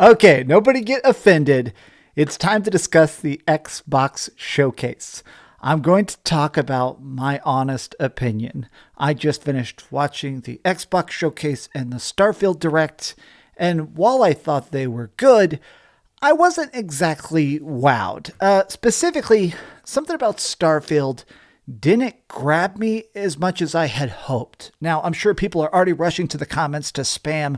Okay, nobody get offended. It's time to discuss the Xbox Showcase. I'm going to talk about my honest opinion. I just finished watching the Xbox Showcase and the Starfield Direct, and while I thought they were good, I wasn't exactly wowed. Specifically, something about Starfield didn't grab me as much as I had hoped. Now, I'm sure people are already rushing to the comments to spam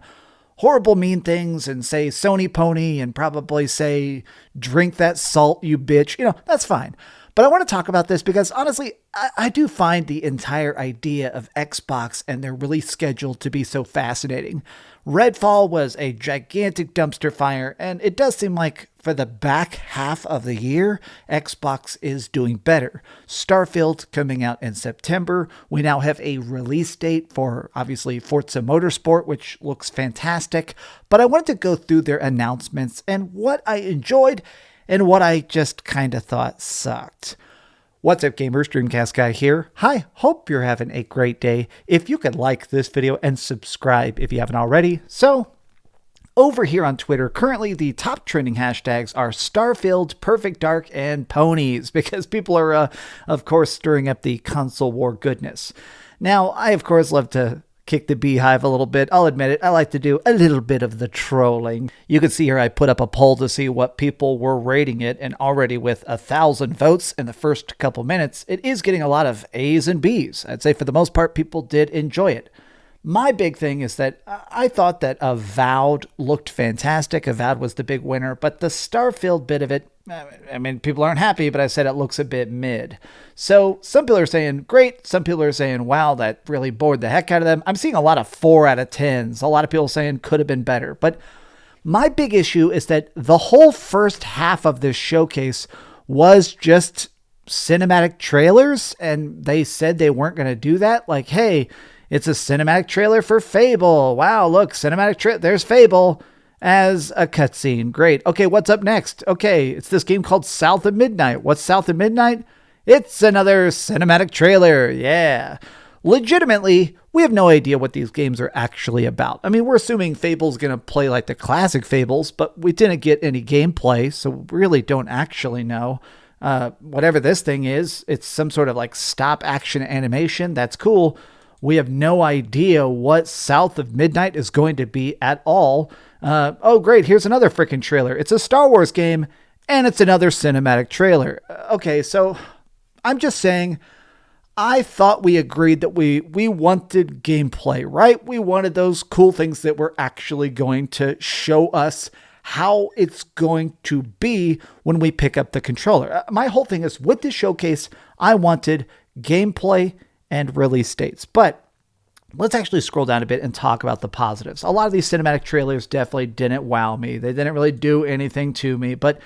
horrible mean things and say Sony pony and probably say drink that salt, you bitch. That's fine. But I want to talk about this because honestly, I do find the entire idea of Xbox and their release schedule to be so fascinating. Redfall was a gigantic dumpster fire, and it does seem like for the back half of the year, Xbox is doing better. Starfield coming out in September. We now have a release date for, obviously, Forza Motorsport, which looks fantastic. But I wanted to go through their announcements and what I enjoyed and what I just kind of thought sucked. What's up, gamers? DreamcastGuy here. Hi, hope you're having a great day. If you could like this video and subscribe if you haven't already. So, over here on Twitter, currently the top trending hashtags are Starfield, Perfect Dark, and Ponies, because people are, of course, stirring up the console war goodness. Now, I, of course, love to kick the beehive a little bit. I'll admit it, I like to do a little bit of the trolling. You can see here I put up a poll to see what people were rating it, and already with 1,000 votes in the first couple minutes, it is getting a lot of A's and B's. I'd say for the most part, people did enjoy it. My big thing is that I thought that Avowed looked fantastic. Avowed was the big winner, but the Starfield bit of it, I mean, people aren't happy, but I said it looks a bit mid. So some people are saying great. Some people are saying, wow, that really bored the heck out of them. I'm seeing a lot of 4 out of 10s. A lot of people saying could have been better. But my big issue is that the whole first half of this showcase was just cinematic trailers. And they said they weren't going to do that. Like, hey, it's a cinematic trailer for Fable. Wow, look, cinematic trailer. There's Fable as a cutscene. Great. Okay, what's up next? Okay, it's this game called South of Midnight. What's South of Midnight? It's another cinematic trailer. Yeah. Legitimately, we have no idea what these games are actually about. I mean, we're assuming Fable's going to play like the classic Fables, but we didn't get any gameplay, so we really don't actually know. Whatever this thing is, it's some sort of like stop action animation. That's cool. We have no idea what South of Midnight is going to be at all. Oh, great. Here's another freaking trailer. It's a Star Wars game, and it's another cinematic trailer. Okay, so I'm just saying, I thought we agreed that we wanted gameplay, right? We wanted those cool things that were actually going to show us how it's going to be when we pick up the controller. My whole thing is, with this showcase, I wanted gameplay and release dates. But let's actually scroll down a bit and talk about the positives. A lot of these cinematic trailers definitely didn't wow me. They didn't really do anything to me. But,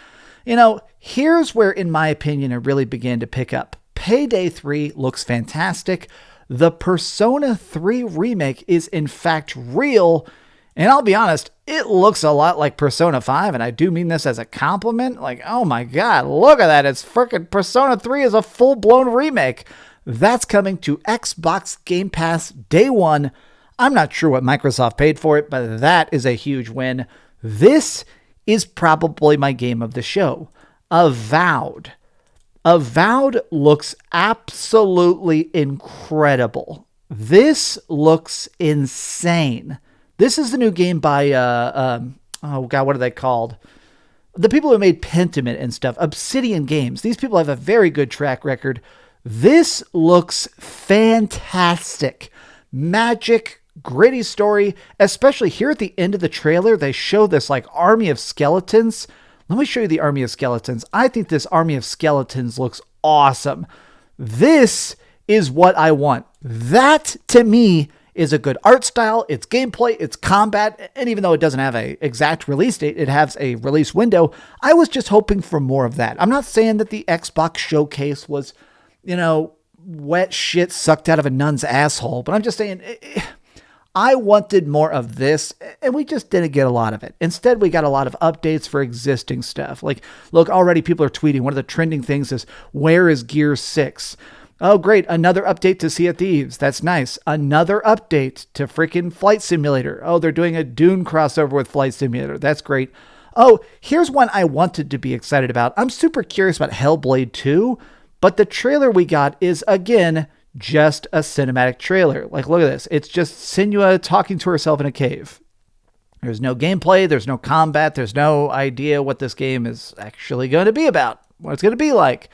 here's where, in my opinion, it really began to pick up. Payday 3 looks fantastic. The Persona 3 remake is, in fact, real. And I'll be honest, it looks a lot like Persona 5, and I do mean this as a compliment. Like, oh my God, look at that. It's freaking Persona 3 is a full-blown remake. That's coming to Xbox Game Pass day one. I'm not sure what Microsoft paid for it, but that is a huge win. This is probably my game of the show. Avowed. Avowed looks absolutely incredible. This looks insane. This is the new game by, oh God, what are they called? The people who made Pentiment and stuff, Obsidian Games. These people have a very good track record. This looks fantastic. Magic, gritty story, especially here at the end of the trailer, they show this like army of skeletons. Let me show you the army of skeletons. I think this army of skeletons looks awesome. This is what I want. That, to me, is a good art style. It's gameplay, it's combat, and even though it doesn't have an exact release date, it has a release window. I was just hoping for more of that. I'm not saying that the Xbox showcase was wet shit sucked out of a nun's asshole. But I'm just saying, I wanted more of this, and we just didn't get a lot of it. Instead, we got a lot of updates for existing stuff. Like, look, already people are tweeting. One of the trending things is, where is Gear 6? Oh, great. Another update to Sea of Thieves. That's nice. Another update to freaking Flight Simulator. Oh, they're doing a Dune crossover with Flight Simulator. That's great. Oh, here's one I wanted to be excited about. I'm super curious about Hellblade 2, but the trailer we got is, again, just a cinematic trailer. Like, look at this. It's just Senua talking to herself in a cave. There's no gameplay. There's no combat. There's no idea what this game is actually going to be about, what it's going to be like.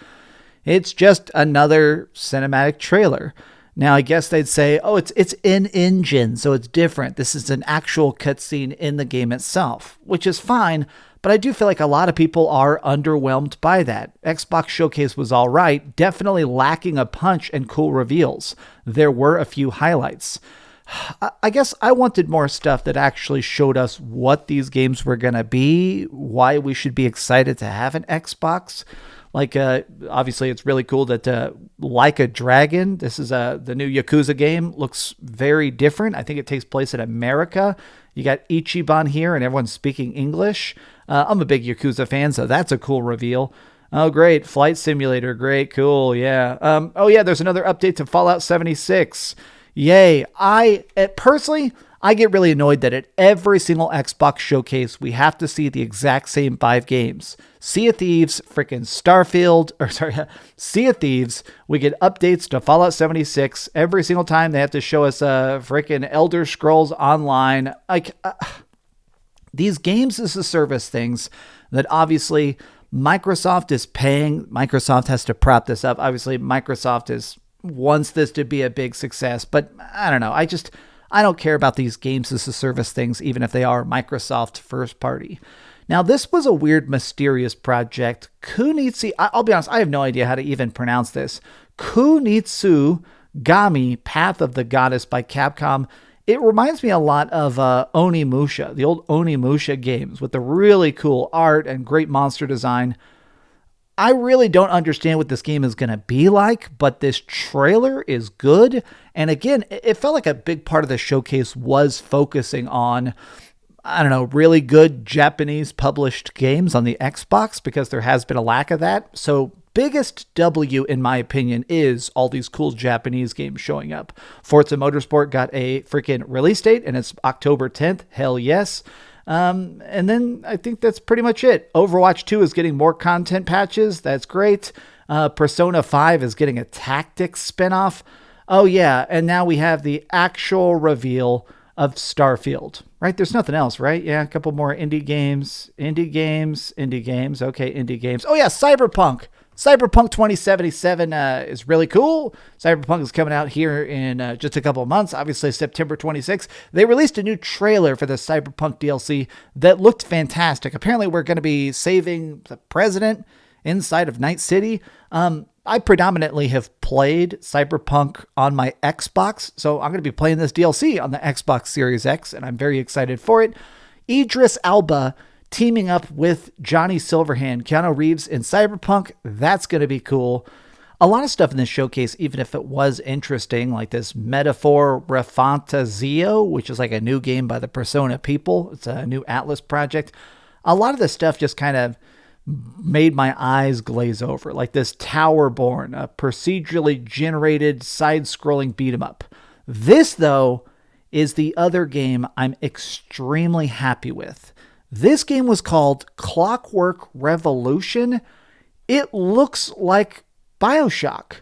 It's just another cinematic trailer. Now, I guess they'd say, oh, it's in-engine, so it's different. This is an actual cutscene in the game itself, which is fine, but I do feel like a lot of people are underwhelmed by that. Xbox Showcase was all right, definitely lacking a punch and cool reveals. There were a few highlights. I guess I wanted more stuff that actually showed us what these games were going to be, why we should be excited to have an Xbox. Like, obviously, it's really cool that Like a Dragon, this is the new Yakuza game, looks very different. I think it takes place in America. You got Ichiban here, and everyone's speaking English. I'm a big Yakuza fan, so that's a cool reveal. Oh, great. Flight Simulator. Great. Cool. Yeah. Oh, yeah, there's another update to Fallout 76. Yay. Personally, I get really annoyed that at every single Xbox showcase, we have to see the exact same 5 games. Sea of Thieves, Sea of Thieves, we get updates to Fallout 76. Every single time they have to show us freaking Elder Scrolls Online. These games as a service things that obviously Microsoft is paying. Microsoft has to prop this up. Obviously, Microsoft wants this to be a big success, but I don't know. I don't care about these games as a service things, even if they are Microsoft first party. Now, this was a weird, mysterious project. I'll be honest, I have no idea how to even pronounce this. Kunitsu Gami, Path of the Goddess by Capcom. It reminds me a lot of Onimusha, the old Onimusha games with the really cool art and great monster design. I really don't understand what this game is going to be like, but this trailer is good. And again, it felt like a big part of the showcase was focusing on, I don't know, really good Japanese published games on the Xbox, because there has been a lack of that. So biggest W, in my opinion, is all these cool Japanese games showing up. Forza Motorsport got a freaking release date, and it's October 10th. Hell yes. And then I think that's pretty much it. Overwatch 2 is getting more content patches. That's great. Persona 5 is getting a tactics spinoff. Oh, yeah. And now we have the actual reveal of Starfield, right? There's nothing else, right? Yeah, a couple more indie games. Okay, indie games. Oh, yeah, Cyberpunk 2077 is really cool. Cyberpunk is coming out here in just a couple of months, obviously September 26th. They released a new trailer for the Cyberpunk DLC that looked fantastic. Apparently, we're going to be saving the president inside of Night City. I predominantly have played Cyberpunk on my Xbox, so I'm going to be playing this DLC on the Xbox Series X, and I'm very excited for it. Idris Elba teaming up with Johnny Silverhand, Keanu Reeves in Cyberpunk. That's going to be cool. A lot of stuff in this showcase, even if it was interesting, like this Metaphor Refantazio, which is like a new game by the Persona people. It's a new Atlas project. A lot of the stuff just kind of made my eyes glaze over, like this Towerborn, a procedurally generated side-scrolling beat-em-up. This, though, is the other game I'm extremely happy with. This game was called Clockwork Revolution. It looks like BioShock.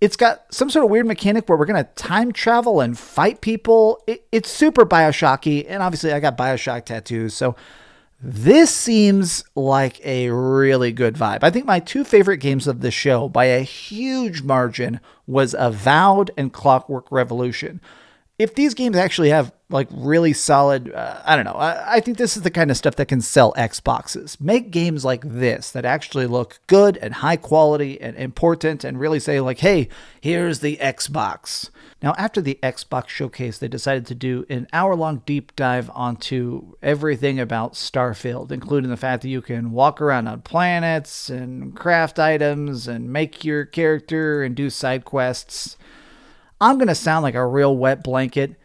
It's got some sort of weird mechanic where we're going to time travel and fight people. It's super BioShocky, and obviously I got BioShock tattoos, so this seems like a really good vibe. I think my 2 favorite games of the show by a huge margin was Avowed and Clockwork Revolution. If these games actually have like really solid, I don't know, I think this is the kind of stuff that can sell Xboxes. Make games like this that actually look good and high quality and important and really say like, hey, here's the Xbox. Now, after the Xbox showcase, they decided to do an hour-long deep dive onto everything about Starfield, including the fact that you can walk around on planets and craft items and make your character and do side quests. I'm going to sound like a real wet blanket,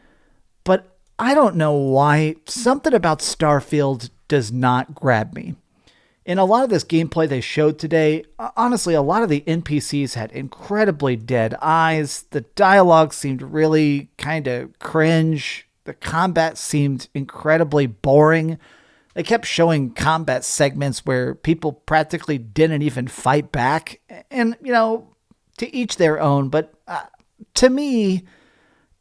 but I don't know why something about Starfield does not grab me. In a lot of this gameplay they showed today, honestly, a lot of the NPCs had incredibly dead eyes. The dialogue seemed really kind of cringe. The combat seemed incredibly boring. They kept showing combat segments where people practically didn't even fight back. And, to each their own. But to me,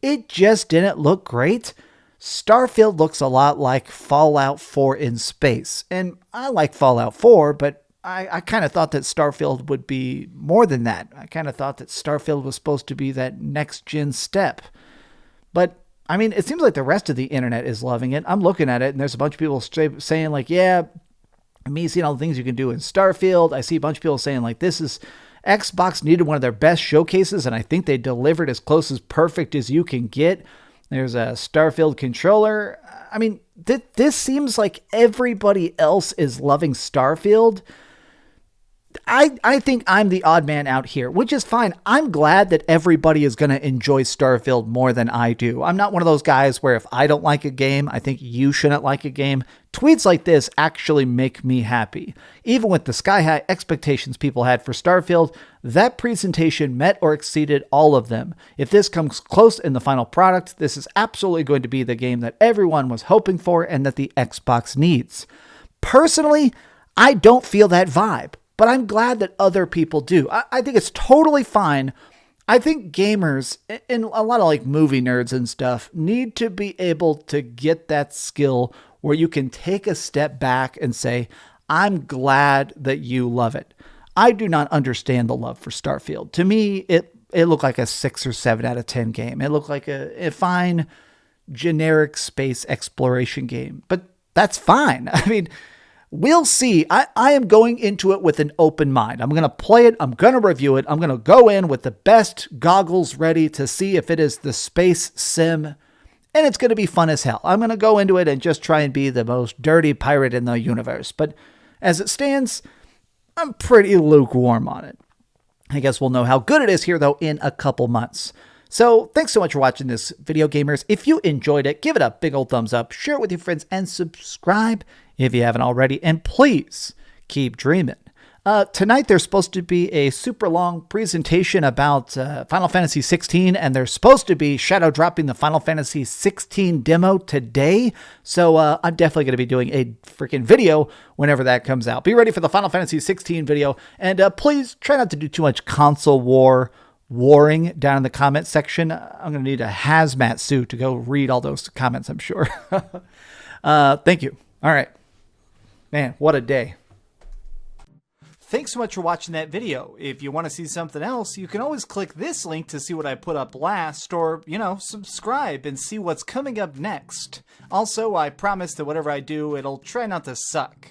it just didn't look great. Starfield looks a lot like Fallout 4 in space. And I like Fallout 4, but I kind of thought that Starfield would be more than that. I kind of thought that Starfield was supposed to be that next-gen step. But, it seems like the rest of the internet is loving it. I'm looking at it, and there's a bunch of people saying, like, yeah, me seeing all the things you can do in Starfield. I see a bunch of people saying, like, Xbox needed one of their best showcases, and I think they delivered as close as perfect as you can get. There's a Starfield controller. This seems like everybody else is loving Starfield. I think I'm the odd man out here, which is fine. I'm glad that everybody is going to enjoy Starfield more than I do. I'm not one of those guys where if I don't like a game, I think you shouldn't like a game. Tweets like this actually make me happy. Even with the sky-high expectations people had for Starfield, that presentation met or exceeded all of them. If this comes close in the final product, this is absolutely going to be the game that everyone was hoping for and that the Xbox needs. Personally, I don't feel that vibe. But I'm glad that other people do. I think it's totally fine. I think gamers and a lot of like movie nerds and stuff need to be able to get that skill where you can take a step back and say, I'm glad that you love it. I do not understand the love for Starfield. To me, it looked like a 6 or 7 out of 10 game. It looked like a fine generic space exploration game, but that's fine. We'll see. I am going into it with an open mind. I'm going to play it. I'm going to review it. I'm going to go in with the best goggles ready to see if it is the space sim. And it's going to be fun as hell. I'm going to go into it and just try and be the most dirty pirate in the universe. But as it stands, I'm pretty lukewarm on it. I guess we'll know how good it is here, though, in a couple months. So thanks so much for watching this video, gamers. If you enjoyed it, give it a big old thumbs up, share it with your friends, and subscribe if you haven't already. And please keep dreaming. Tonight, there's supposed to be a super long presentation about Final Fantasy 16, and they're supposed to be shadow dropping the Final Fantasy 16 demo today. So I'm definitely going to be doing a freaking video whenever that comes out. Be ready for the Final Fantasy 16 video, and please try not to do too much console warring down in the comment section. I'm going to need a hazmat suit to go read all those comments, I'm sure. Thank you. All right. Man, what a day. Thanks so much for watching that video. If you want to see something else, you can always click this link to see what I put up last, or, subscribe and see what's coming up next. Also, I promise that whatever I do, it'll try not to suck.